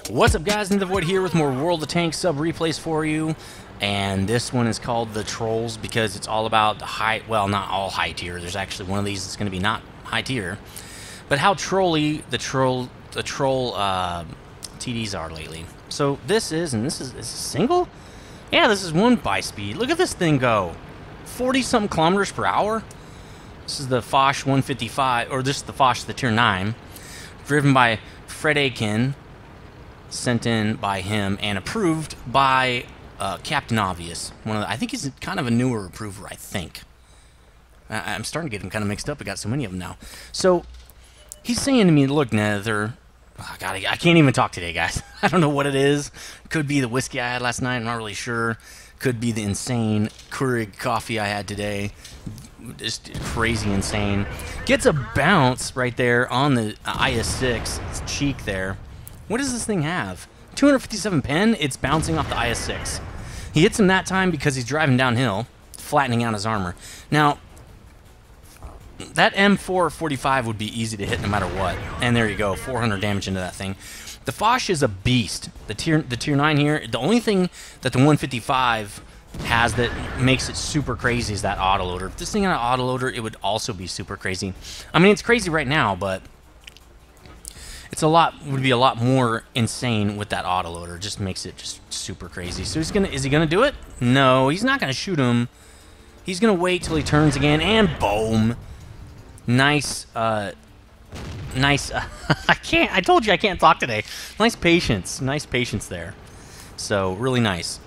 What's up, guys? nethervvoid here with more World of Tanks sub replays for you. And this one is called the Trolls because it's all about the high, well, not all high tier. There's actually one of these that's going to be not high tier, but how trolly the troll TDs are lately. So this is a single? Yeah, this is one by speed. Look at this thing go. 40-something kilometers per hour. This is the Foch 155, or this is the Foch, the tier 9, driven by Fred Aiken, sent in by him and approved by Captain Obvious. I think he's kind of a newer approver, I think. I'm starting to get him kind of mixed up. I got so many of them now. So he's saying to me, look, Nether, oh, God, I can't even talk today, guys. I don't know what it is. Could be the whiskey I had last night. I'm not really sure. Could be the insane Keurig coffee I had today. Just crazy insane. Gets a bounce right there on the IS-6 cheek there. What does this thing have? 257 pen. It's bouncing off the IS-6. He hits him that time because he's driving downhill, flattening out his armor. Now, that M445 would be easy to hit no matter what. And there you go, 400 damage into that thing. The Foch is a beast. The tier 9 here, the only thing that the 155 has that makes it super crazy is that autoloader. If this thing had an autoloader, it would also be super crazy. I mean, it's crazy right now, but would be a lot more insane with that autoloader. It just makes it just super crazy. So is he gonna do it? No, he's not gonna shoot him. He's gonna wait till he turns again, and boom. Nice, nice. I told you I can't talk today. Nice patience there. So really nice.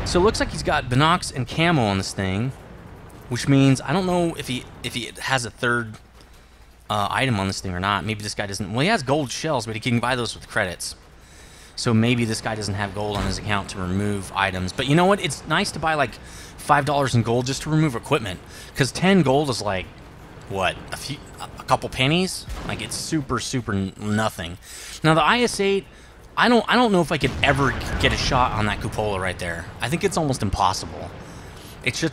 So it looks like he's got binocs and camo on this thing, which means I don't know if he has a third item on this thing or not. Maybe this guy doesn't. Well, he has gold shells, but he can buy those with credits. So maybe this guy doesn't have gold on his account to remove items. But you know what? It's nice to buy like $5 in gold just to remove equipment, because 10 gold is like what, a couple pennies. Like, it's super nothing. Now the IS-8, I don't know if I could ever get a shot on that cupola right there. I think it's almost impossible. It's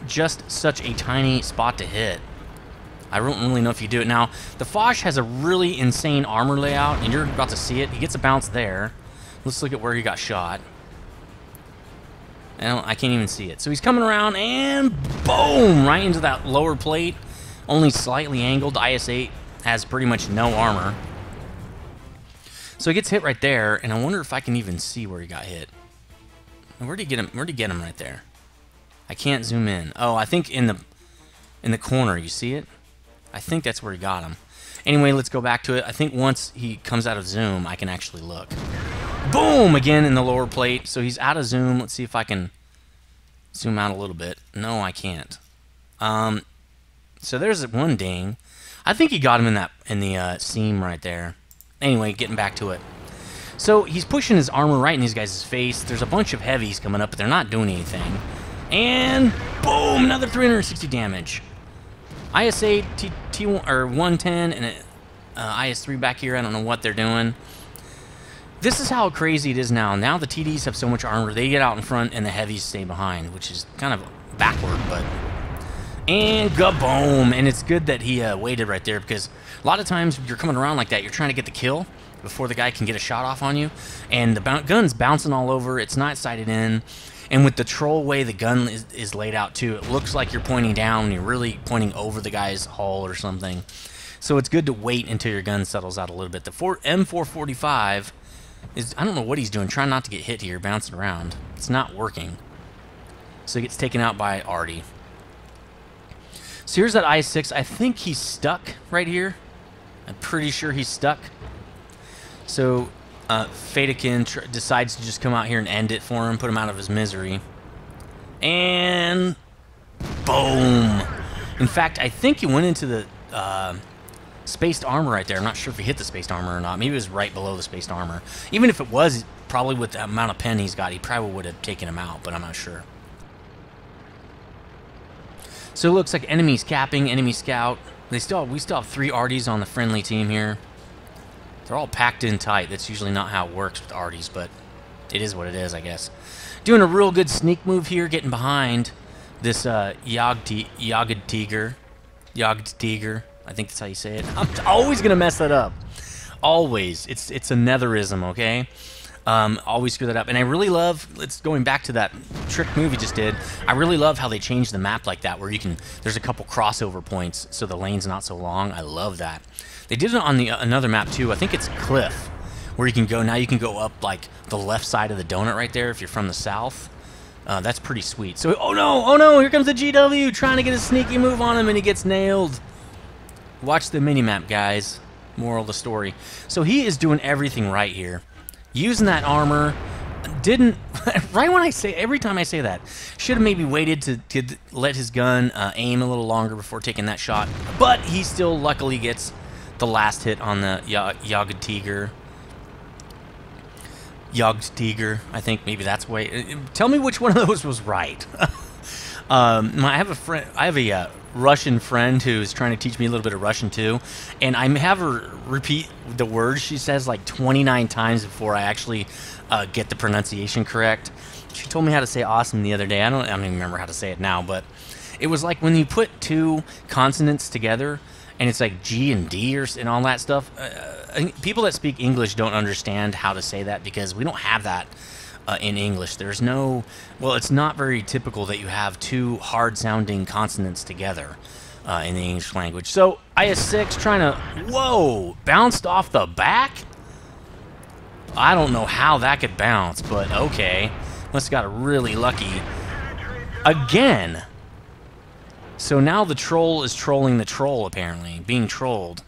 just such a tiny spot to hit. I don't really know if you do it. Now, the Foch has a really insane armor layout, and you're about to see it. He gets a bounce there. Let's look at where he got shot. I can't even see it. So he's coming around, and boom! Right into that lower plate. Only slightly angled. The IS-8 has pretty much no armor. So he gets hit right there, and I wonder if I can even see where he got hit. Where'd he get him? Where'd he get him right there? I can't zoom in. Oh, I think in the corner. You see it? I think that's where he got him. Anyway, let's go back to it. I think once he comes out of zoom, I can actually look. Boom! Again in the lower plate. So he's out of zoom. Let's see if I can zoom out a little bit. No, I can't. So there's one ding. I think he got him in the seam right there. Anyway, getting back to it. So he's pushing his armor right in these guys' face. There's a bunch of heavies coming up, but they're not doing anything. And boom! Another 360 damage. IS-8, T1 or 110, and IS-3 back here. I don't know what they're doing. This is how crazy it is now. Now the TDs have so much armor, they get out in front, and the heavies stay behind, which is kind of backward, but. And gaboom! And it's good that he waited right there, because a lot of times you're coming around like that, you're trying to get the kill before the guy can get a shot off on you, and the gun's bouncing all over. It's not sighted in. And with the troll way the gun is laid out too, it looks like you're pointing down and you're really pointing over the guy's hull or something. So it's good to wait until your gun settles out a little bit. The M445 is, I don't know what he's doing, trying not to get hit here, bouncing around. It's not working. So he gets taken out by Artie. So here's that IS-6. I think he's stuck right here. I'm pretty sure he's stuck. So Fadakin decides to just come out here and end it for him, put him out of his misery. And boom! In fact, I think he went into the spaced armor right there. I'm not sure if he hit the spaced armor or not. Maybe it was right below the spaced armor. Even if it was, probably with the amount of pen he's got, he probably would have taken him out, but I'm not sure. So it looks like enemies capping, enemy scout. We still have 3 Arties on the friendly team here. They're all packed in tight. That's usually not how it works with Arties, but it is what it is, I guess. Doing a real good sneak move here, getting behind this Jagd Tiger. I think that's how you say it. I'm always going to mess that up. Always. It's a netherism, okay? Always screw that up. And I really love, it's going back to that trick movie just did, I really love how they changed the map like that, where you can, there's a couple crossover points, so the lane's not so long. I love that. They did it on the another map too. I think it's Cliff, where you can go, now you can go up like the left side of the donut right there if you're from the south. That's pretty sweet. So, oh no, here comes the GW trying to get a sneaky move on him, and he gets nailed. Watch the mini-map, guys. Moral of the story. So he is doing everything right here. Using that armor, didn't, right when I say, every time I say that, should have maybe waited to let his gun aim a little longer before taking that shot, but he still luckily gets the last hit on the Jagdtiger, I think maybe that's way. Tell me which one of those was right. I have a Russian friend who's trying to teach me a little bit of Russian too, and I have her repeat the words she says like 29 times before I actually get the pronunciation correct. She told me how to say awesome the other day. I don't even remember how to say it now, but it was like when you put two consonants together and it's like G and D and all that stuff. People that speak English don't understand how to say that because we don't have that in English. There's no, well, it's not very typical that you have two hard-sounding consonants together in the English language. So IS-6 trying to, whoa, bounced off the back? I don't know how that could bounce, but okay. Must have got really lucky. Again. So now the troll is trolling the troll, apparently. Being trolled.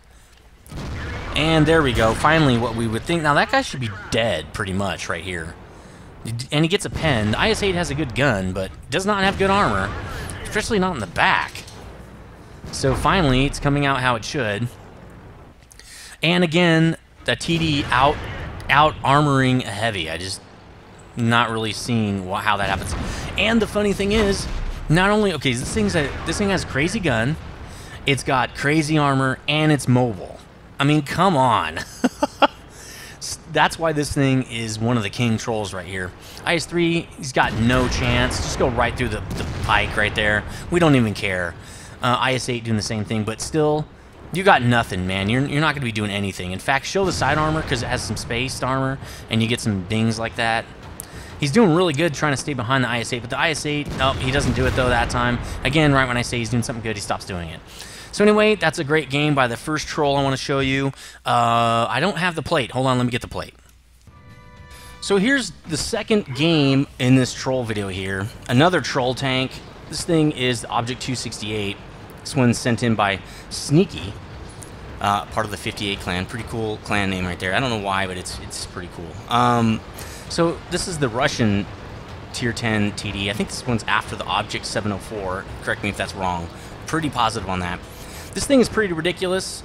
And there we go. Finally, what we would think. Now, that guy should be dead, pretty much, right here. And he gets a pen. The IS-8 has a good gun, but does not have good armor. Especially not in the back. So finally, it's coming out how it should. And again, the TD out-armoring a heavy. I just not really seeing how that happens. And the funny thing is, not only, okay, this thing has a crazy gun, it's got crazy armor, and it's mobile. I mean, come on. That's why this thing is one of the king trolls right here. IS-3, he's got no chance. Just go right through the pike right there. We don't even care. IS-8 doing the same thing, but still, you got nothing, man. You're not going to be doing anything. In fact, show the side armor because it has some spaced armor, and you get some dings like that. He's doing really good trying to stay behind the IS-8, but the IS-8, oh, he doesn't do it, though, that time. Again, right when I say he's doing something good, he stops doing it. So anyway, that's a great game by the first troll I want to show you. I don't have the plate. Hold on, let me get the plate. So here's the second game in this troll video here. Another troll tank. This thing is the Object 268. This one's sent in by Sneaky, part of the 58 clan. Pretty cool clan name right there. I don't know why, but it's pretty cool. So this is the Russian Tier 10 TD. I think this one's after the Object 704. Correct me if that's wrong. Pretty positive on that. This thing is pretty ridiculous.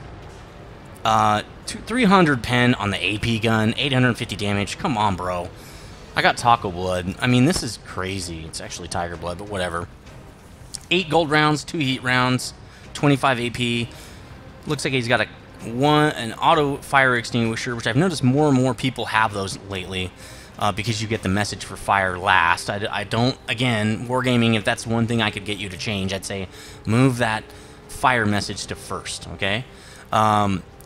300 pen on the AP gun, 850 damage. Come on, bro. I got Taco Blood. I mean, this is crazy. It's actually Tiger Blood, but whatever. 8 gold rounds, 2 heat rounds, 25 AP. Looks like he's got an auto fire extinguisher, which I've noticed more and more people have those lately. Because you get the message for fire last. I don't, again, Wargaming, if that's one thing I could get you to change, I'd say move that fire message to first, okay?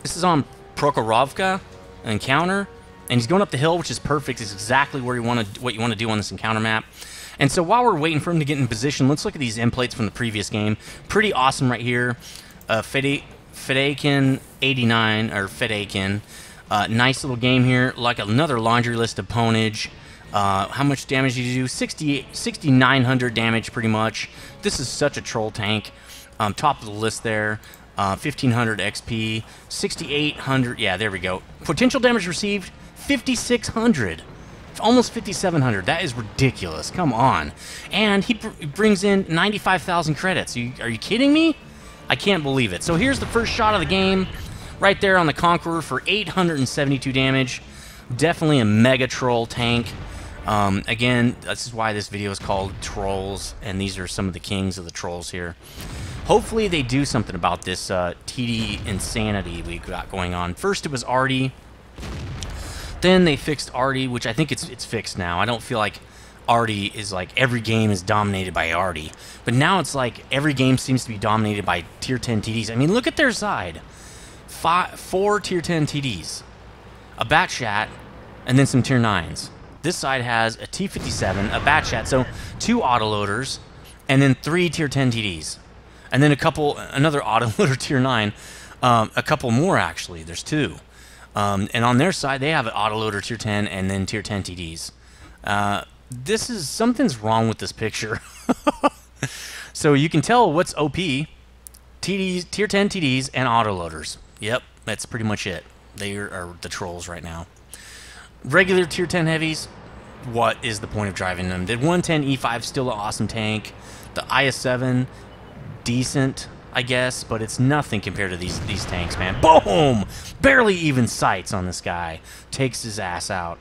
This is on Prokhorovka encounter, and he's going up the hill, which is perfect. It's exactly where what you want to do on this encounter map. And so while we're waiting for him to get in position, let's look at these end plates from the previous game. Pretty awesome right here. Fedekin 89, or Fedekin. Nice little game here, like another laundry list of ponage. How much damage did you do? 6,900 damage, pretty much. This is such a troll tank. Top of the list there. 1,500 XP. 6,800. Yeah, there we go. Potential damage received, 5,600. Almost 5,700. That is ridiculous. Come on. And he brings in 95,000 credits. Are you kidding me? I can't believe it. So here's the first shot of the game. Right there on the Conqueror for 872 damage. Definitely a mega troll tank. Again, this is why this video is called Trolls, and these are some of the kings of the trolls here. Hopefully they do something about this TD insanity we got going on. First it was Artie. Then they fixed Artie, which I think it's fixed now. I don't feel like Artie is like every game is dominated by Artie. But now it's like every game seems to be dominated by Tier 10 TDs. I mean, look at their side. 4 Tier 10 TDs. a Batchat, and then some tier 9s. This side has a T-57, a Batchat, so 2 autoloaders, and then 3 tier 10 TDs. And then another autoloader tier 9, a couple more actually, there's 2. And on their side, they have an autoloader tier 10 and then tier 10 TDs. Something's wrong with this picture. So you can tell what's OP, TDs, tier 10 TDs, and autoloaders. Yep, that's pretty much it. They are the trolls right now. Regular tier 10 heavies, what is the point of driving them? The 110 E5 still an awesome tank. The IS-7, decent, I guess, but it's nothing compared to these tanks, man. Boom! Barely even sights on this guy. Takes his ass out.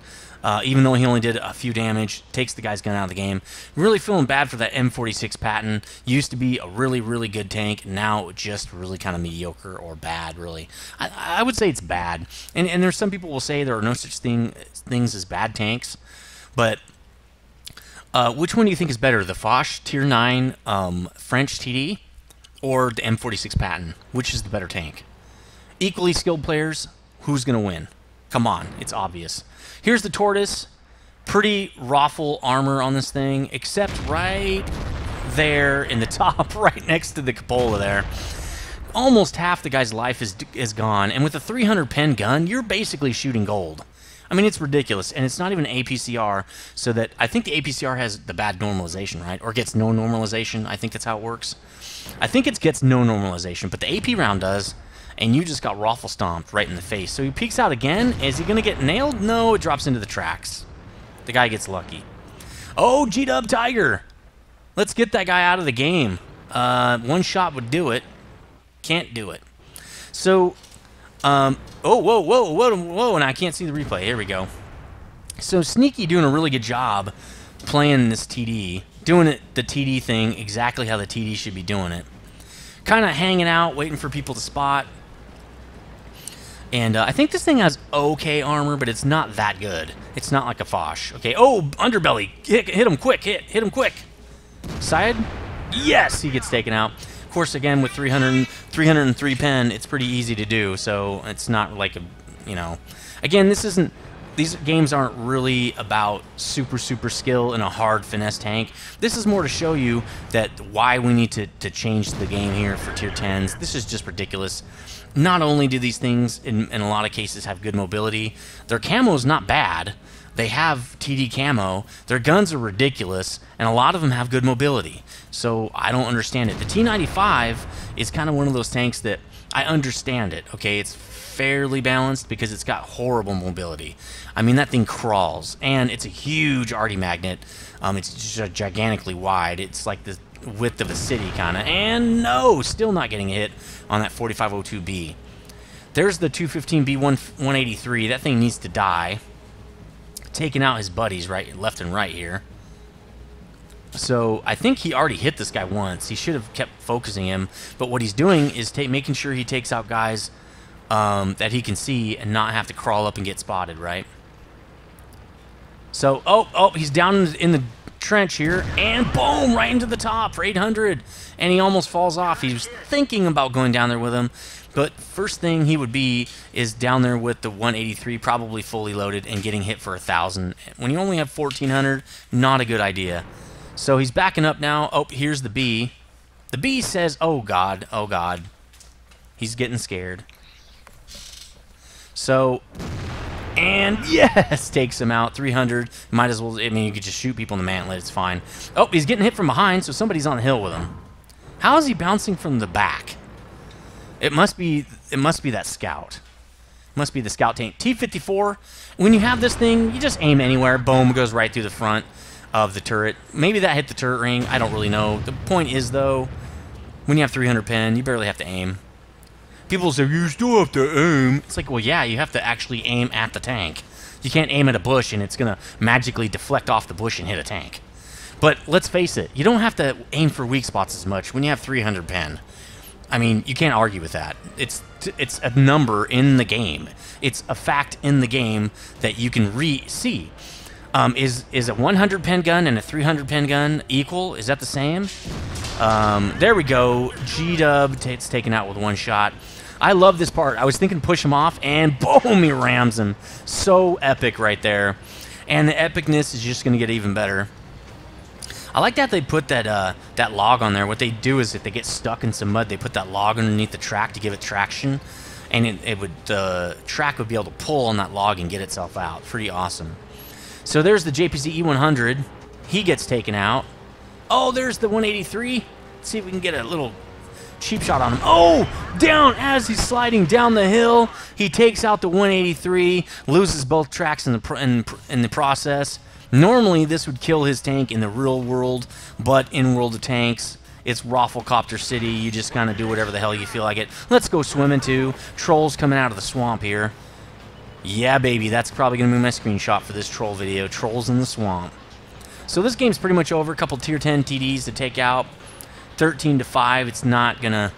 Even though he only did a few damage, takes the guy's gun out of the game. Really feeling bad for that M46 Patton. Used to be a really, really good tank. Now just really kind of mediocre or bad, really. I would say it's bad. And there's some people will say there are no such things as bad tanks. But which one do you think is better? The Foch Tier 9 French TD or the M46 Patton? Which is the better tank? Equally skilled players, who's going to win? Come on, it's obvious. Here's the Tortoise. Pretty raffle armor on this thing, except right there in the top, right next to the cupola there. Almost half the guy's life is gone, and with a 300 pen gun, you're basically shooting gold. I mean, it's ridiculous, and it's not even APCR, so that I think the APCR has the bad normalization, right? Or gets no normalization. I think that's how it works. I think it gets no normalization, but the AP round does. And you just got raffle stomped right in the face. So he peeks out again. Is he going to get nailed? No, it drops into the tracks. The guy gets lucky. Oh, G-Dub Tiger. Let's get that guy out of the game. One shot would do it. Can't do it. So, oh, whoa, and I can't see the replay. Here we go. So Sneaky doing a really good job playing this TD. Doing it, the TD thing, exactly how the TD should be doing it. Kind of hanging out, waiting for people to spot. And I think this thing has okay armor, but it's not that good. It's not like a Foch. Okay, oh, underbelly. Hit him quick, hit him quick. Side? Yes, he gets taken out. Of course, again, with 303 pen, it's pretty easy to do, so it's not like a, you know. Again, these games aren't really about super skill in a hard finesse tank. This is more to show you that why we need to change the game here for tier 10s. This is just ridiculous. Not only do these things, in a lot of cases, have good mobility, their camo's not bad. They have TD camo. Their guns are ridiculous, and a lot of them have good mobility. So I don't understand it. The T95 is kind of one of those tanks that I understand it. Okay, it's fairly balanced because it's got horrible mobility. I mean, that thing crawls, and it's a huge arty magnet. It's just gigantically wide. It's like the width of a city, kind of. And no, still not getting a hit on that 4502B. There's the 215B 183. That thing needs to die. Taking out his buddies left and right here. So I think he already hit this guy once. He should have kept focusing him. But what he's doing is making sure he takes out guys that he can see and not have to crawl up and get spotted, right? So, oh, he's down in the trench here, and boom, right into the top for 800, and he almost falls off. He was thinking about going down there with him, but first thing he would be is down there with the 183, probably fully loaded, and getting hit for 1,000. When you only have 1,400, not a good idea. So he's backing up now. Oh, here's the B. The B says, oh God, oh God. He's getting scared. So, and yes, takes him out. 300. Might as well, I mean, you could just shoot people in the mantlet. It's fine. Oh, he's getting hit from behind, so somebody's on the hill with him. How is he bouncing from the back? It must be that scout. It must be the scout tank. T-54. When you have this thing, you just aim anywhere. Boom, goes right through the front of the turret. Maybe that hit the turret ring. I don't really know. The point is, though, when you have 300 pen, you barely have to aim. People say, you still have to aim. It's like, well, yeah, you have to actually aim at the tank. You can't aim at a bush and it's going to magically deflect off the bush and hit a tank. But let's face it, you don't have to aim for weak spots as much when you have 300 pen. I mean, you can't argue with that. It's a number in the game. It's a fact in the game that you can see. Is a 100 pen gun and a 300 pen gun equal? Is that the same? There we go. G-Dub, it's taken out with one shot. I love this part. I was thinking push him off, and boom, he rams him. So epic right there. And the epicness is just going to get even better. I like that they put that that log on there. What they do is if they get stuck in some mud, they put that log underneath the track to give it traction. And the track would be able to pull on that log and get itself out. Pretty awesome. So there's the JPZ E100. He gets taken out. Oh, there's the 183. Let's see if we can get a little cheap shot on him. Oh, down as he's sliding down the hill. He takes out the 183, loses both tracks in the process. Normally, this would kill his tank in the real world, but in World of Tanks, it's Rafflecopter City. You just kind of do whatever the hell you feel like it. Let's go swimming too. Trolls coming out of the swamp here. Yeah, baby, that's probably going to be my screenshot for this troll video. Trolls in the swamp. So this game's pretty much over. A couple tier 10 TDs to take out. 13-5. It's not gonna.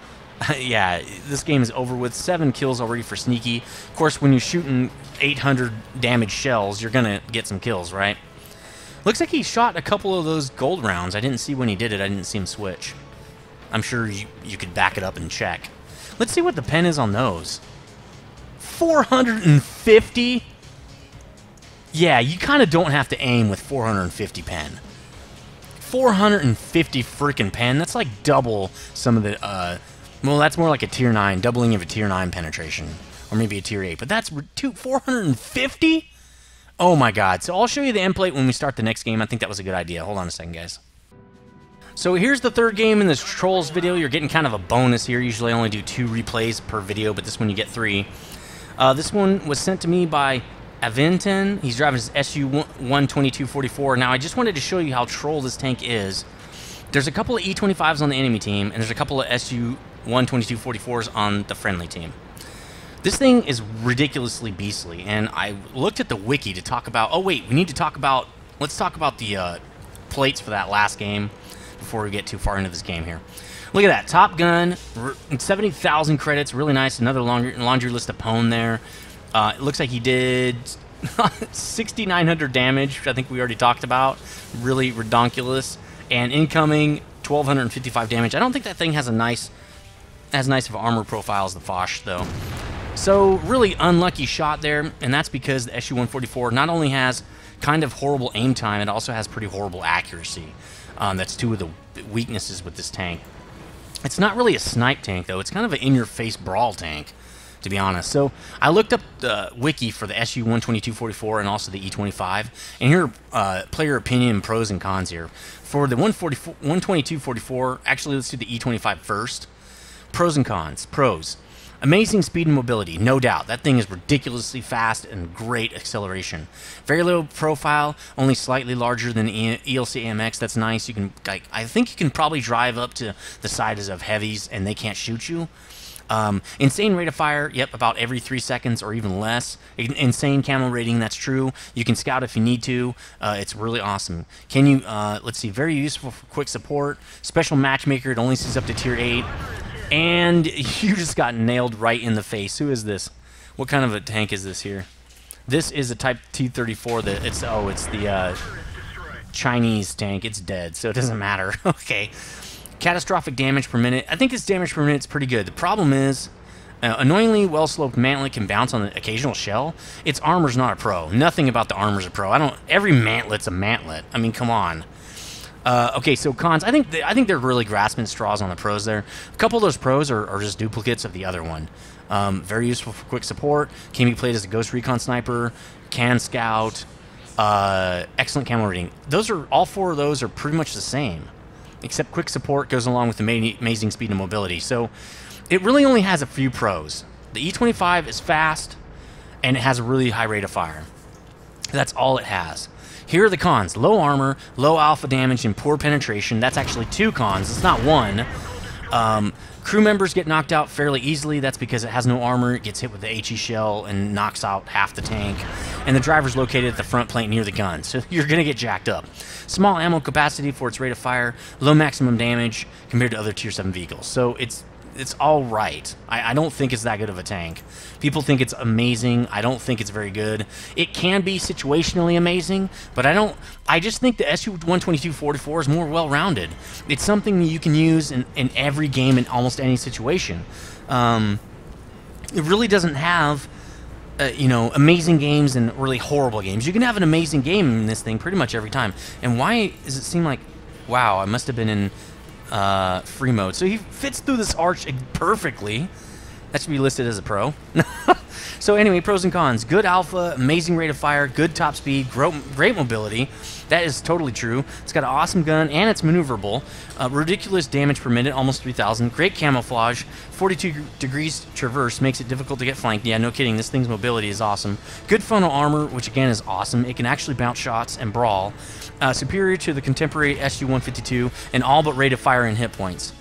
Yeah, this game is over with. 7 kills already for Sneaky. Of course, when you're shooting 800 damage shells, you're gonna get some kills, right? Looks like he shot a couple of those gold rounds. I didn't see when he did it. I didn't see him switch. I'm sure you could back it up and check. Let's see what the pen is on those. 450. Yeah, you kind of don't have to aim with 450 pen. 450 freaking pen. That's like double some of the, well, that's more like a tier 9, doubling of a tier 9 penetration. Or maybe a tier 8. But that's 450? Oh my god. So I'll show you the end plate when we start the next game. I think that was a good idea. Hold on a second, guys. So here's the third game in this Trolls video. You're getting kind of a bonus here. Usually I only do 2 replays per video, but this one you get 3. This one was sent to me by Aventon. He's driving his SU-12244. Now, I just wanted to show you how troll this tank is. There's a couple of E25s on the enemy team, and there's a couple of SU-12244s on the friendly team. This thing is ridiculously beastly, and I looked at the wiki to talk about... Oh, wait, we need to talk about... Let's talk about the plates for that last game before we get too far into this game here. Look at that. Top Gun, 70,000 credits. Really nice. Another laundry list of Pwn there. It looks like he did 6,900 damage, which I think we already talked about. Really redonkulous. And incoming, 1,255 damage. I don't think that thing has as nice of armor profile as the Foch, though. So, really unlucky shot there, and that's because the SU-144 not only has kind of horrible aim time, it also has pretty horrible accuracy. That's 2 of the weaknesses with this tank. It's not really a snipe tank, though. It's kind of an in-your-face brawl tank, to be honest. So I looked up the wiki for the SU-12244 and also the E25, and here are player opinion, pros and cons here. For the 12244, actually let's do the E25 first. Pros and cons. Pros. Amazing speed and mobility, no doubt. That thing is ridiculously fast and great acceleration. Very low profile, only slightly larger than ELC AMX. That's nice. You can, I think you can probably drive up to the sides of heavies and they can't shoot you. Insane rate of fire, yep, about every 3 seconds or even less. Insane camo rating, that's true. You can scout if you need to. It's really awesome. Can you, let's see, very useful for quick support. Special matchmaker, it only sees up to tier 8. And you just got nailed right in the face. Who is this? What kind of a tank is this here? This is a Type T-34 that it's the Chinese tank. It's dead, so it doesn't matter. Okay. Catastrophic damage per minute. I think this damage per minute is pretty good. The problem is, annoyingly well-sloped mantlet can bounce on the occasional shell. Its armor's not a pro. Nothing about the armor's a pro. Every mantlet's a mantlet. I mean, come on. Okay, so cons. I think they're really grasping straws on the pros there. A couple of those pros are just duplicates of the other one. Very useful for quick support. Can be played as a ghost recon sniper. Can scout. Excellent camo rating. All 4 of those are pretty much the same, except quick support goes along with amazing speed and mobility. So it really only has a few pros. The E25 is fast, and it has a really high rate of fire. That's all it has. Here are the cons. Low armor, low alpha damage, and poor penetration. That's actually 2 cons. It's not 1. Crew members get knocked out fairly easily. That's because it has no armor. It gets hit with the HE shell and knocks out half the tank. And the driver's located at the front plate near the gun, so you're going to get jacked up. Small ammo capacity for its rate of fire. Low maximum damage compared to other Tier 7 vehicles. So it's all right. I don't think it's that good of a tank. People think it's amazing. I don't think it's very good. It can be situationally amazing, but I just think the SU-12244 is more well-rounded. It's something that you can use in every game in almost any situation. it really doesn't have, you know, amazing games and really horrible games. You can have an amazing game in this thing pretty much every time. And why does it seem like, wow, I must have been in free mode. So he fits through this arch perfectly. That should be listed as a pro. So anyway, pros and cons. Good alpha, amazing rate of fire, good top speed, great mobility. That is totally true. It's got an awesome gun, and it's maneuverable. Ridiculous damage per minute, almost 3,000. Great camouflage. 42 degrees traverse makes it difficult to get flanked. Yeah, no kidding. This thing's mobility is awesome. Good funnel armor, which again is awesome. It can actually bounce shots and brawl. Superior to the contemporary SU-152, and all but rate of fire and hit points.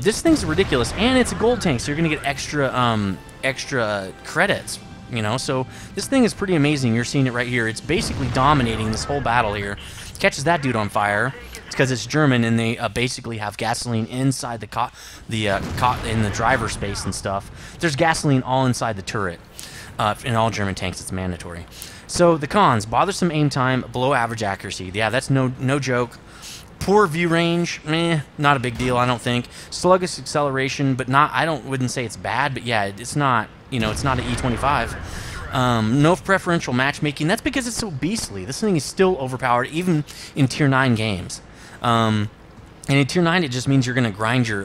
This thing's ridiculous, and it's a gold tank, so you're going to get extra credits, you know? So this thing is pretty amazing. You're seeing it right here. It's basically dominating this whole battle here. Catches that dude on fire. It's because it's German, and they basically have gasoline inside in the driver space and stuff. There's gasoline all inside the turret. In all German tanks, it's mandatory. So the cons: bothersome aim time, below average accuracy. Yeah, that's no joke. Poor view range, not a big deal, I don't think. Sluggish acceleration, but wouldn't say it's bad, but yeah, it's not, you know, it's not an E25. No preferential matchmaking. That's because it's so beastly. This thing is still overpowered, even in Tier 9 games. And in Tier 9, it just means you're going to grind your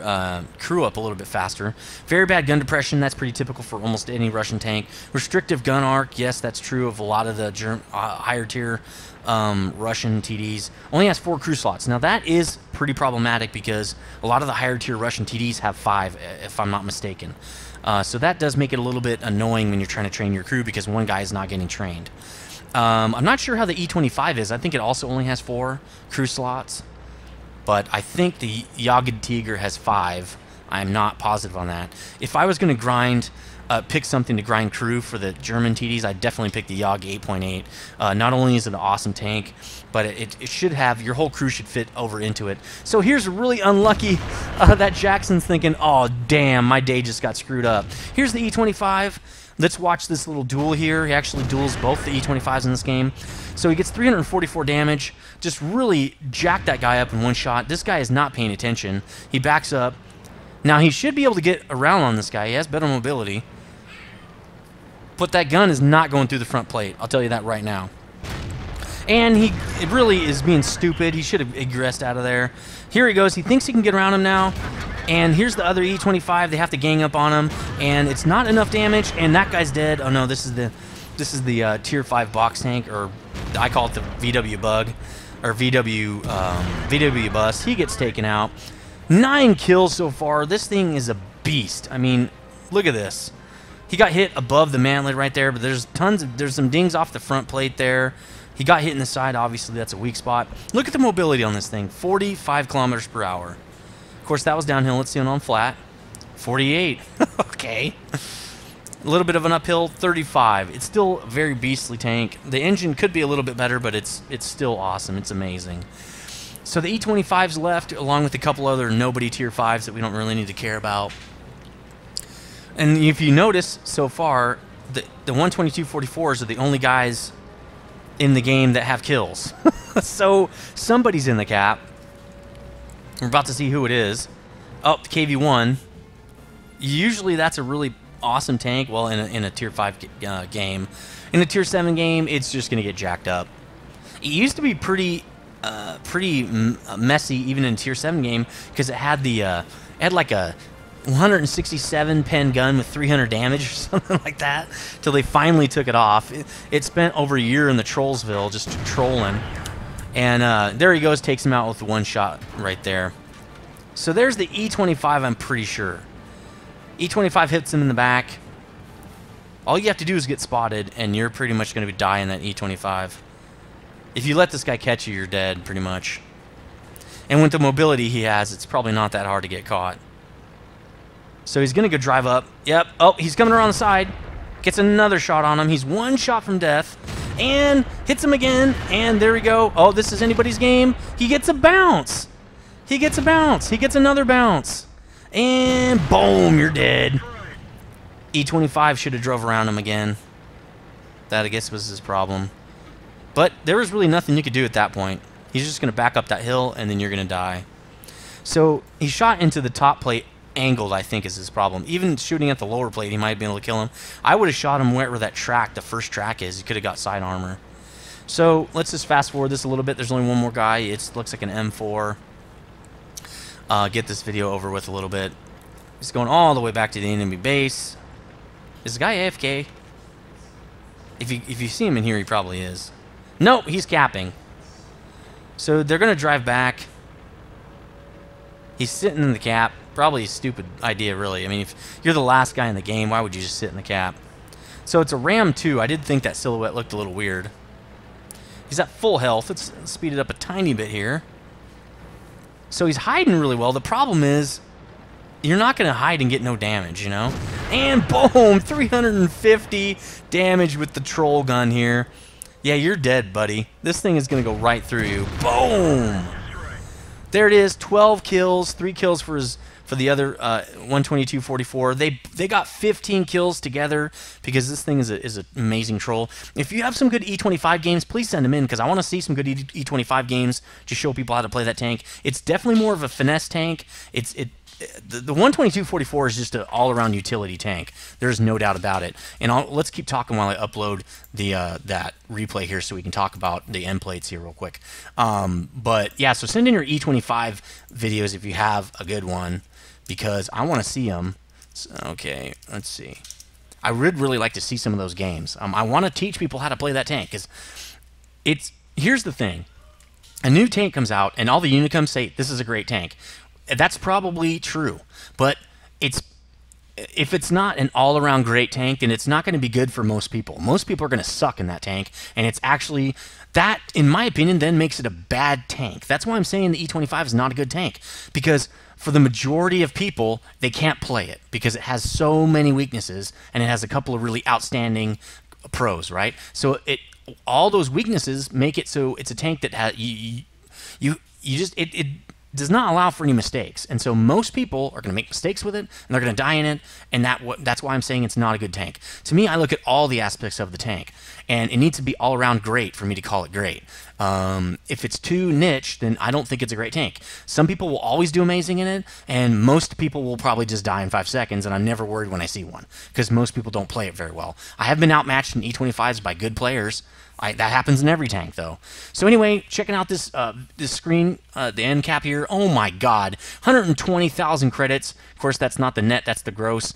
crew up a little bit faster. Very bad gun depression. That's pretty typical for almost any Russian tank. Restrictive gun arc. Yes, that's true of a lot of the higher tier Russian TDs. Only has 4 crew slots. Now, that is pretty problematic because a lot of the higher tier Russian TDs have 5, if I'm not mistaken. So that does make it a little bit annoying when you're trying to train your crew because one guy is not getting trained. I'm not sure how the E25 is. I think it also only has 4 crew slots. But I think the Jagd Tiger has 5. I'm not positive on that. If I was going to pick something to grind crew for the German TDs, I'd definitely pick the Jagd 8.8. Not only is it an awesome tank, but it should have, your whole crew should fit over into it. So here's really unlucky that Jackson's thinking, oh, damn, my day just got screwed up. Here's the E25. Let's watch this little duel here. He actually duels both the E25s in this game. So he gets 344 damage. Just really jacked that guy up in one shot. This guy is not paying attention. He backs up. Now he should be able to get around on this guy. He has better mobility. But that gun is not going through the front plate. I'll tell you that right now. And it really is being stupid. He should have egressed out of there. Here he goes. He thinks he can get around him now. And here's the other E25. They have to gang up on him, and it's not enough damage. And that guy's dead. Oh no, this is the Tier 5 box tank, or I call it the VW Bug, or VW Bus. He gets taken out. 9 kills so far. This thing is a beast. I mean, look at this. He got hit above the mantlet right there, but there's some dings off the front plate there. He got hit in the side. Obviously, that's a weak spot. Look at the mobility on this thing. 45 kilometers per hour. Of course, that was downhill. Let's see it on flat. 48. Okay. A little bit of an uphill. 35. It's still a very beastly tank. The engine could be a little bit better, but it's still awesome. It's amazing. So the E25's left, along with a couple other nobody Tier 5s that we don't really need to care about. And if you notice, so far, the 122-44s are the only guys in the game that have kills. So somebody's in the cap. We're about to see who it is. Oh, the KV-1. Usually that's a really awesome tank. Well, in a Tier 5 game. In a Tier 7 game, it's just going to get jacked up. It used to be pretty messy even in a Tier 7 game because it had like a 167 pen gun with 300 damage or something like that till they finally took it off. It spent over a year in the Trollsville just trolling. And there he goes, takes him out with one shot right there. So there's the E25, I'm pretty sure. E25 hits him in the back. All you have to do is get spotted, and you're pretty much going to die in that E25. If you let this guy catch you, you're dead, pretty much. And with the mobility he has, it's probably not that hard to get caught. So he's going to go drive up. Yep. Oh, he's coming around the side. Gets another shot on him. He's one shot from death. And hits him again. And there we go. Oh, this is anybody's game. He gets a bounce. He gets a bounce. He gets another bounce. And boom, you're dead. E25 should have drove around him again. That, I guess, was his problem. But there was really nothing you could do at that point. He's just going to back up that hill, and then you're going to die. So he shot into the top plate angled, I think, is his problem. Even shooting at the lower plate, he might have been able to kill him. I would have shot him wherever that track, the first track is. He could have got side armor. So let's just fast forward this a little bit. There's only one more guy. It looks like an M4. Get this video over with a little bit. He's going all the way back to the enemy base. Is the guy AFK? If you see him in here, he probably is. Nope, he's capping. So they're going to drive back. He's sitting in the cap. Probably a stupid idea, really. I mean, if you're the last guy in the game, why would you just sit in the cap? So it's a Ram 2. I did think that silhouette looked a little weird. He's at full health. Let's speed it up a tiny bit here. So he's hiding really well. The problem is, you're not going to hide and get no damage, you know? And boom! 350 damage with the troll gun here. Yeah, you're dead, buddy. This thing is going to go right through you. Boom! There it is. 12 kills. 3 kills for the other 122-44. They got 15 kills together because this thing is an amazing troll. If you have some good E25 games, please send them in because I want to see some good E25 games to show people how to play that tank. It's definitely more of a finesse tank. The 122-44 is just an all-around utility tank. There's no doubt about it. And let's keep talking while I upload that replay here so we can talk about the end plates here real quick. But yeah, so send in your E25 videos if you have a good one because I want to see them. So, okay, let's see. I would really like to see some of those games. I want to teach people how to play that tank because here's the thing. A new tank comes out and all the Unicums say, this is a great tank. That's probably true, but if it's not an all-around great tank, then it's not going to be good for most people. Most people are going to suck in that tank, and it's actually that, in my opinion, then makes it a bad tank. That's why I'm saying the E25 is not a good tank, because for the majority of people, they can't play it because it has so many weaknesses, and it has a couple of really outstanding pros, right? So all those weaknesses make it so it's a tank that has it does not allow for any mistakes, and so most people are going to make mistakes with it, and they're going to die in it, and that's why I'm saying it's not a good tank. To me, I look at all the aspects of the tank, and it needs to be all around great for me to call it great. If it's too niche, then I don't think it's a great tank. Some people will always do amazing in it, and most people will probably just die in 5 seconds, and I'm never worried when I see one, because most people don't play it very well. I have been outmatched in E25s by good players. That happens in every tank, though. So anyway, checking out this screen, the end cap here. Oh my God, 120,000 credits. Of course, that's not the net, that's the gross.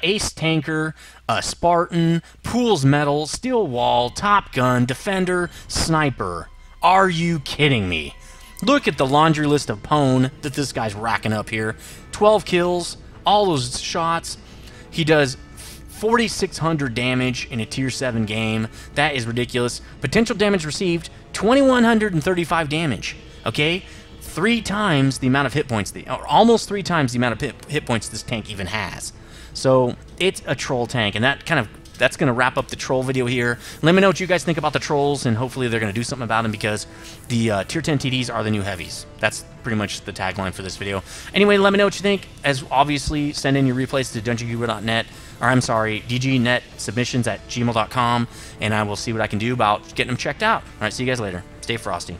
Ace Tanker, Spartan, Pools Metal, Steel Wall, Top Gun, Defender, Sniper. Are you kidding me? Look at the laundry list of pwn that this guy's racking up here. 12 kills, all those shots. He does 4,600 damage in a tier 7 game. That is ridiculous. Potential damage received, 2,135 damage. Okay? 3 times the amount of hit points, or almost 3 times the amount of hit points this tank even has. So it's a troll tank, and that's going to wrap up the troll video here. Let me know what you guys think about the trolls, and hopefully they're going to do something about them because the tier 10 TDs are the new heavies. That's pretty much the tagline for this video. Anyway, let me know what you think. As obviously, send in your replays to dungeonguru.net, or I'm sorry, dgnetsubmissions@gmail.com, and I will see what I can do about getting them checked out. All right, see you guys later. Stay frosty.